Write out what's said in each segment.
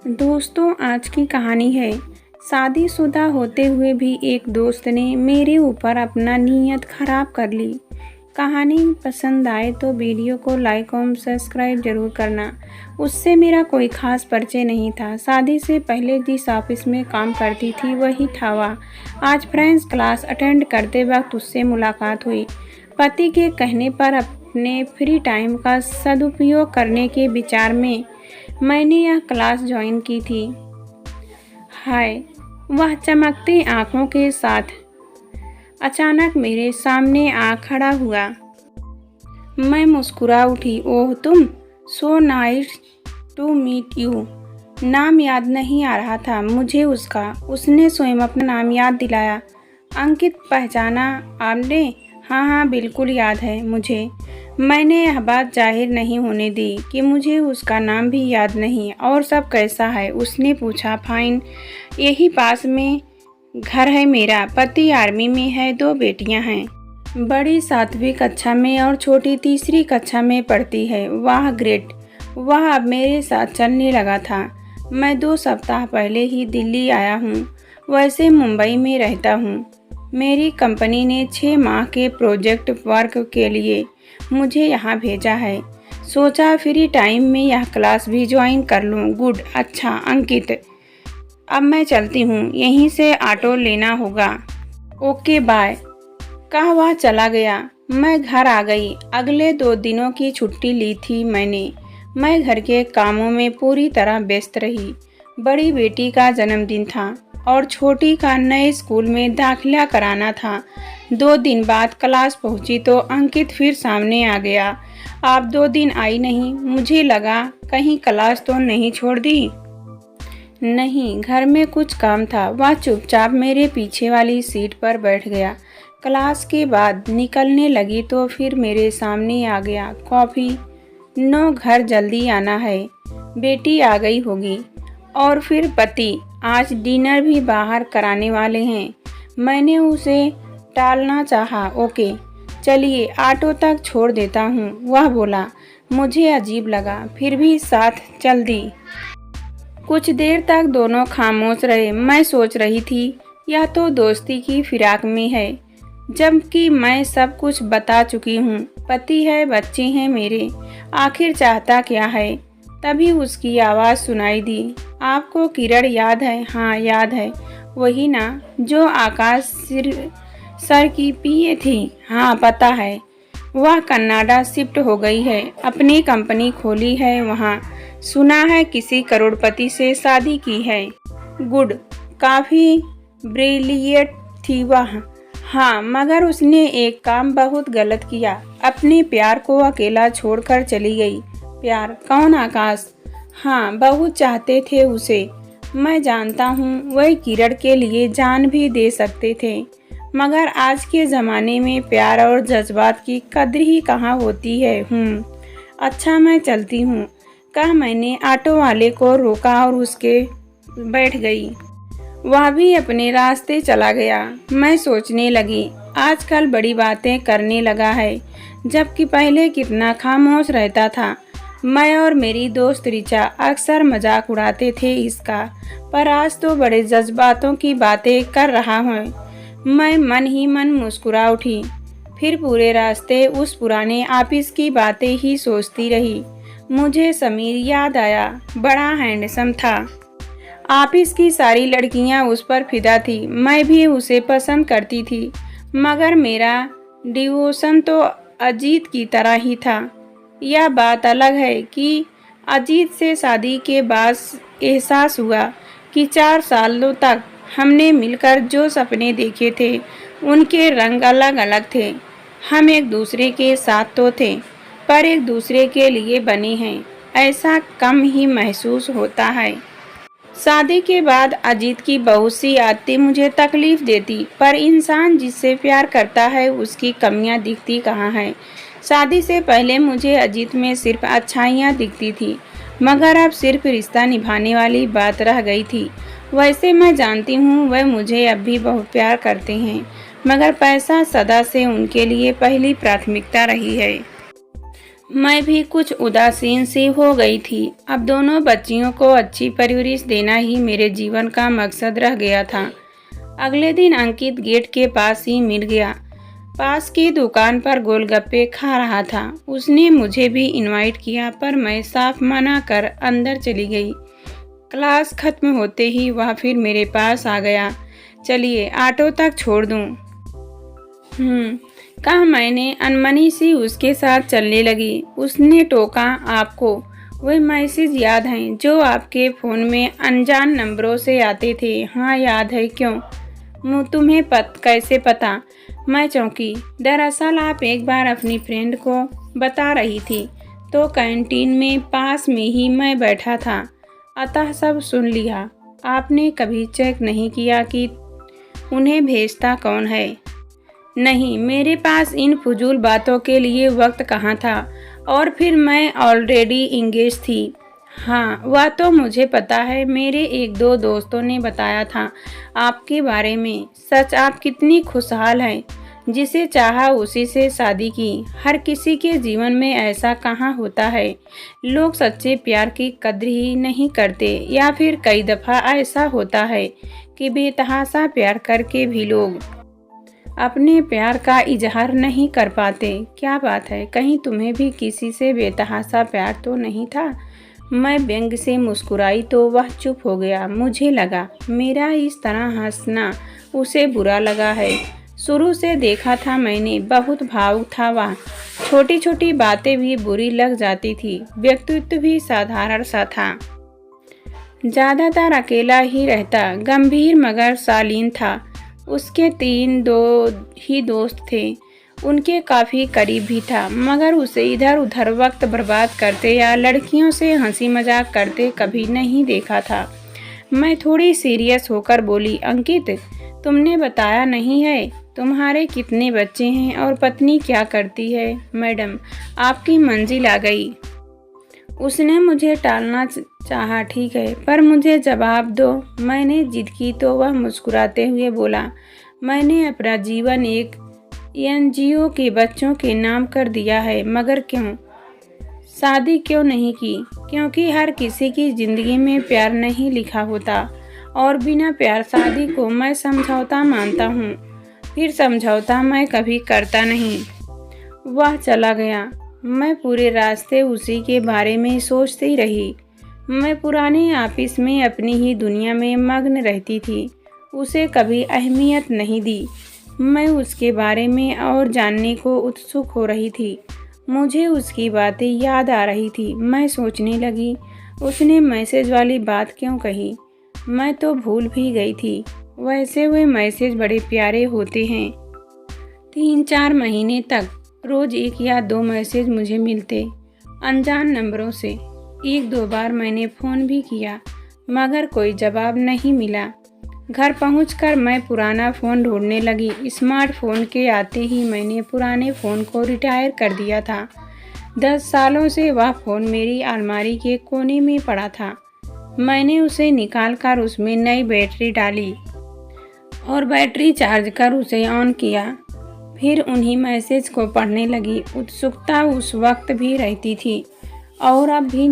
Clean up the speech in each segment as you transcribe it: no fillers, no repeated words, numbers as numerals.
दोस्तों, आज की कहानी है शादीशुदा होते हुए भी एक दोस्त ने मेरे ऊपर अपना नीयत खराब कर ली। कहानी पसंद आए तो वीडियो को लाइक और सब्सक्राइब जरूर करना। उससे मेरा कोई खास परिचय नहीं था। शादी से पहले जिस ऑफिस में काम करती थी वही था वह। आज फ्रेंच क्लास अटेंड करते वक्त उससे मुलाकात हुई। पति के कहने पर अपने फ्री टाइम का सदुपयोग करने के विचार में मैंने यह क्लास ज्वाइन की थी। हाय, वह चमकती आंखों के साथ अचानक मेरे सामने आ खड़ा हुआ। मैं मुस्कुरा उठी। ओह तुम, so nice to meet you. नाम याद नहीं आ रहा था मुझे उसका। उसने स्वयं अपना नाम याद दिलाया। अंकित, पहचाना आपने? हाँ, बिल्कुल याद है मुझे। मैंने यह बात जाहिर नहीं होने दी कि मुझे उसका नाम भी याद नहीं। और सब कैसा है? उसने पूछा। फाइन, यही पास में घर है मेरा। पति आर्मी में है, 2 बेटियां हैं। बड़ी 7वीं कक्षा में और छोटी 3री कक्षा में पढ़ती है। वाह ग्रेट। वह अब मेरे साथ चलने लगा था। मैं 2 सप्ताह पहले ही दिल्ली आया हूँ। वैसे मुंबई में रहता हूँ। मेरी कंपनी ने 6 माह के प्रोजेक्ट वर्क के लिए मुझे यहाँ भेजा है। सोचा फ्री टाइम में यह क्लास भी ज्वाइन कर लूँ। गुड। अच्छा अंकित, अब मैं चलती हूँ, यहीं से ऑटो लेना होगा। ओके बाय, कहा वह चला गया। मैं घर आ गई। अगले 2 दिनों की छुट्टी ली थी मैंने। मैं घर के कामों में पूरी तरह व्यस्त रही। बड़ी बेटी का जन्मदिन था और छोटी का नए स्कूल में दाखिला कराना था। 2 दिन बाद क्लास पहुंची तो अंकित फिर सामने आ गया। आप 2 दिन आई नहीं। मुझे लगा कहीं क्लास तो नहीं छोड़ दी। नहीं, घर में कुछ काम था। वह चुपचाप मेरे पीछे वाली सीट पर बैठ गया। क्लास के बाद निकलने लगी तो फिर मेरे सामने आ गया। कॉफ़ी? नो, घर जल्दी आना है। बेटी आ गई होगी। और फिर पति आज डिनर भी बाहर कराने वाले हैं। मैंने उसे टालना चाहा। ओके चलिए, ऑटो तक छोड़ देता हूँ, वह बोला। मुझे अजीब लगा, फिर भी साथ चल दी। कुछ देर तक दोनों खामोश रहे। मैं सोच रही थी यह तो दोस्ती की फिराक में है, जबकि मैं सब कुछ बता चुकी हूँ। पति है, बच्चे हैं मेरे, आखिर चाहता क्या है? तभी उसकी आवाज़ सुनाई दी। आपको किरण याद है? हाँ याद है। वही ना जो आकाश सर की पीए थी? हाँ पता है। वह कनाडा शिफ्ट हो गई है, अपनी कंपनी खोली है वहाँ। सुना है किसी करोड़पति से शादी की है। गुड, काफ़ी ब्रिलियंट थी वह। हाँ, मगर उसने एक काम बहुत गलत किया। अपने प्यार को अकेला छोड़कर चली गई। प्यार? कौन? आकाश? हाँ, बहुत चाहते थे उसे। मैं जानता हूँ, वह किरण के लिए जान भी दे सकते थे। मगर आज के ज़माने में प्यार और जज्बात की कद्र ही कहाँ होती है। अच्छा मैं चलती हूँ, कहा मैंने ऑटो वाले को रोका और उसके बैठ गई। वह भी अपने रास्ते चला गया। मैं सोचने लगी, आजकल बड़ी बातें करने लगा है, जबकि पहले कितना खामोश रहता था। मैं और मेरी दोस्त रिचा अक्सर मजाक उड़ाते थे इसका, पर आज तो बड़े जज्बातों की बातें कर रहा हूँ। मैं मन ही मन मुस्कुरा उठी। फिर पूरे रास्ते उस पुराने ऑफिस की बातें ही सोचती रही। मुझे समीर याद आया। बड़ा हैंडसम था। ऑफिस की सारी लड़कियां उस पर फिदा थी। मैं भी उसे पसंद करती थी, मगर मेरा डिवोशन तो अजीत की तरह ही था। यह बात अलग है कि अजीत से शादी के बाद एहसास हुआ कि 4 सालों तक हमने मिलकर जो सपने देखे थे उनके रंग अलग अलग थे। हम एक दूसरे के साथ तो थे, पर एक दूसरे के लिए बने हैं, ऐसा कम ही महसूस होता है। शादी के बाद अजीत की बहुत सी आदतें मुझे तकलीफ देती, पर इंसान जिससे प्यार करता है उसकी कमियां दिखती कहाँ हैं। शादी से पहले मुझे अजीत में सिर्फ अच्छाइयाँ दिखती थी, मगर अब सिर्फ रिश्ता निभाने वाली बात रह गई थी। वैसे मैं जानती हूँ वह मुझे अब भी बहुत प्यार करते हैं, मगर पैसा सदा से उनके लिए पहली प्राथमिकता रही है। मैं भी कुछ उदासीन सी हो गई थी। अब दोनों बच्चियों को अच्छी परवरिश देना ही मेरे जीवन का मकसद रह गया था। अगले दिन अंकित गेट के पास ही मिल गया। पास की दुकान पर गोलगप्पे खा रहा था। उसने मुझे भी इनवाइट किया, पर मैं साफ मना कर अंदर चली गई। क्लास खत्म होते ही वह फिर मेरे पास आ गया। चलिए ऑटो तक छोड़ दूं? कहा मैंने अनमनी सी उसके साथ चलने लगी। उसने टोका, आपको वह मैसेज याद हैं जो आपके फ़ोन में अनजान नंबरों से आते थे? हाँ याद है, क्यों? तुम्हें कैसे पता? मैं चौंकी। दरअसल आप एक बार अपनी फ्रेंड को बता रही थी तो कैंटीन में पास में ही मैं बैठा था, अतः सब सुन लिया। आपने कभी चेक नहीं किया कि उन्हें भेजता कौन है? नहीं, मेरे पास इन फजूल बातों के लिए वक्त कहाँ था, और फिर मैं ऑलरेडी इंगेज थी। हाँ, वह तो मुझे पता है, मेरे एक दो दोस्तों ने बताया था आपके बारे में। सच आप कितनी खुशहाल हैं, जिसे चाहा उसी से शादी की। हर किसी के जीवन में ऐसा कहाँ होता है। लोग सच्चे प्यार की कद्र ही नहीं करते, या फिर कई दफ़ा ऐसा होता है कि बेतहाशा प्यार करके भी लोग अपने प्यार का इजहार नहीं कर पाते। क्या बात है, कहीं तुम्हें भी किसी से बेतहाशा प्यार तो नहीं था? मैं व्यंग से मुस्कुराई तो वह चुप हो गया। मुझे लगा मेरा इस तरह हंसना उसे बुरा लगा है। शुरू से देखा था मैंने, बहुत भावुक था वह। छोटी छोटी बातें भी बुरी लग जाती थी। व्यक्तित्व भी साधारण सा था। ज़्यादातर अकेला ही रहता, गंभीर मगर शालीन था। उसके दो ही दोस्त थे, उनके काफ़ी करीब भी था, मगर उसे इधर उधर वक्त बर्बाद करते या लड़कियों से हंसी मजाक करते कभी नहीं देखा था। मैं थोड़ी सीरियस होकर बोली, अंकित तुमने बताया नहीं है तुम्हारे कितने बच्चे हैं और पत्नी क्या करती है? मैडम आपकी मंजिल आ गई। उसने मुझे टालना चाहा, ठीक है, पर मुझे जवाब दो। मैंने जिद की तो वह मुस्कुराते हुए बोला, मैंने अपना जीवन एक एनजीओ के बच्चों के नाम कर दिया है। मगर क्यों? शादी क्यों नहीं की? क्योंकि हर किसी की ज़िंदगी में प्यार नहीं लिखा होता, और बिना प्यार शादी को मैं समझौता मानता हूँ। फिर समझौता मैं कभी करता नहीं। वह चला गया। मैं पूरे रास्ते उसी के बारे में सोचती रही। मैं पुराने ऑफिस में अपनी ही दुनिया में मग्न रहती थी, उसे कभी अहमियत नहीं दी। मैं उसके बारे में और जानने को उत्सुक हो रही थी। मुझे उसकी बातें याद आ रही थी। मैं सोचने लगी, उसने मैसेज वाली बात क्यों कही? मैं तो भूल भी गई थी। वैसे वे मैसेज बड़े प्यारे होते हैं। 3-4 महीने तक रोज़ 1 या 2 मैसेज मुझे मिलते, अनजान नंबरों से। 1-2 बार मैंने फ़ोन भी किया, मगर कोई जवाब नहीं मिला। घर पहुंचकर मैं पुराना फ़ोन ढूंढने लगी। स्मार्टफ़ोन के आते ही मैंने पुराने फ़ोन को रिटायर कर दिया था। 10 सालों से वह फ़ोन मेरी अलमारी के कोने में पड़ा था। मैंने उसे निकाल कर उसमें नई बैटरी डाली और बैटरी चार्ज कर उसे ऑन किया। फिर उन्हीं मैसेज को पढ़ने लगी। उत्सुकता उस वक्त भी रहती थी और अब भी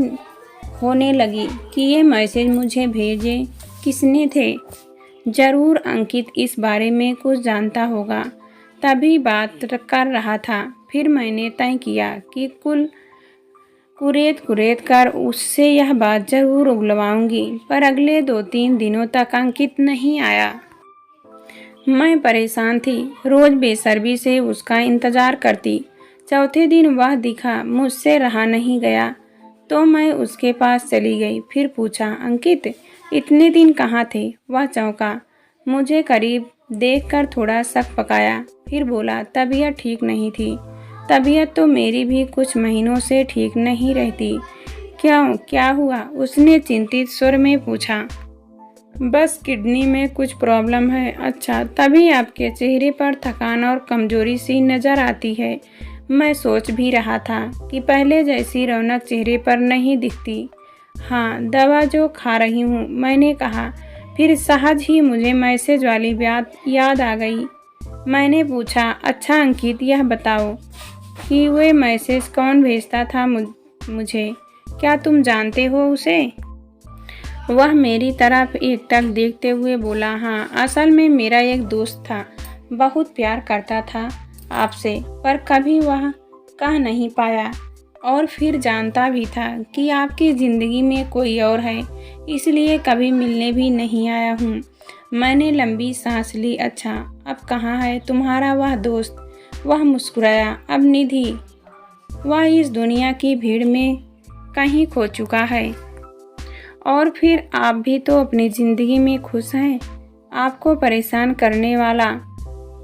होने लगी कि ये मैसेज मुझे भेजे किसने थे। ज़रूर अंकित इस बारे में कुछ जानता होगा, तभी बात कर रहा था। फिर मैंने तय किया कि कुरेद कर उससे यह बात ज़रूर उगलवाऊंगी। पर अगले 2-3 दिनों तक अंकित नहीं आया। मैं परेशान थी, रोज़ बेसब्री से उसका इंतज़ार करती। चौथे दिन वह दिखा, मुझसे रहा नहीं गया तो मैं उसके पास चली गई। फिर पूछा, अंकित इतने दिन कहाँ थे? वह चौंका, मुझे करीब देखकर थोड़ा शक पकाया। फिर बोला, तबीयत ठीक नहीं थी। तबीयत तो मेरी भी कुछ महीनों से ठीक नहीं रहती। क्यों, क्या हुआ? उसने चिंतित स्वर में पूछा। बस किडनी में कुछ प्रॉब्लम है। अच्छा, तभी आपके चेहरे पर थकान और कमजोरी सी नज़र आती है। मैं सोच भी रहा था कि पहले जैसी रौनक चेहरे पर नहीं दिखती। हाँ, दवा जो खा रही हूँ, मैंने कहा। फिर सहज ही मुझे मैसेज वाली बात याद आ गई। मैंने पूछा, अच्छा अंकित यह बताओ, कि वह मैसेज कौन भेजता था मुझे। क्या तुम जानते हो उसे? वह मेरी तरफ एकटक देखते हुए बोला, हाँ, असल में मेरा एक दोस्त था, बहुत प्यार करता था आपसे, पर कभी वह कह नहीं पाया। और फिर जानता भी था कि आपकी ज़िंदगी में कोई और है, इसलिए कभी मिलने भी नहीं आया हूँ। मैंने लंबी सांस ली। अच्छा, अब कहाँ है तुम्हारा वह दोस्त? वह मुस्कुराया। अब निधि, वह इस दुनिया की भीड़ में कहीं खो चुका है। और फिर आप भी तो अपनी ज़िंदगी में खुश हैं। आपको परेशान करने वाला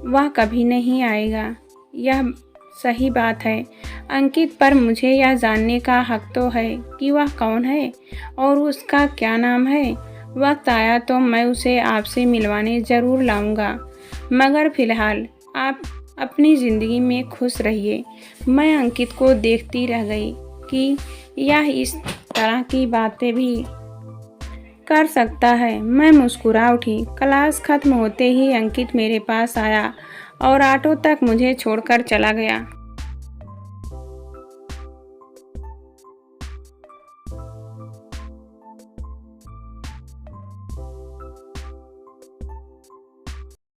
वह कभी नहीं आएगा। यह सही बात है अंकित, पर मुझे यह जानने का हक तो है कि वह कौन है और उसका क्या नाम है। वक्त आया तो मैं उसे आपसे मिलवाने ज़रूर लाऊंगा, मगर फ़िलहाल आप अपनी ज़िंदगी में खुश रहिए। मैं अंकित को देखती रह गई कि यह इस तरह की बातें भी कर सकता है। मैं मुस्कुरा उठी। क्लास खत्म होते ही अंकित मेरे पास आया और ऑटो तक मुझे छोड़कर चला गया।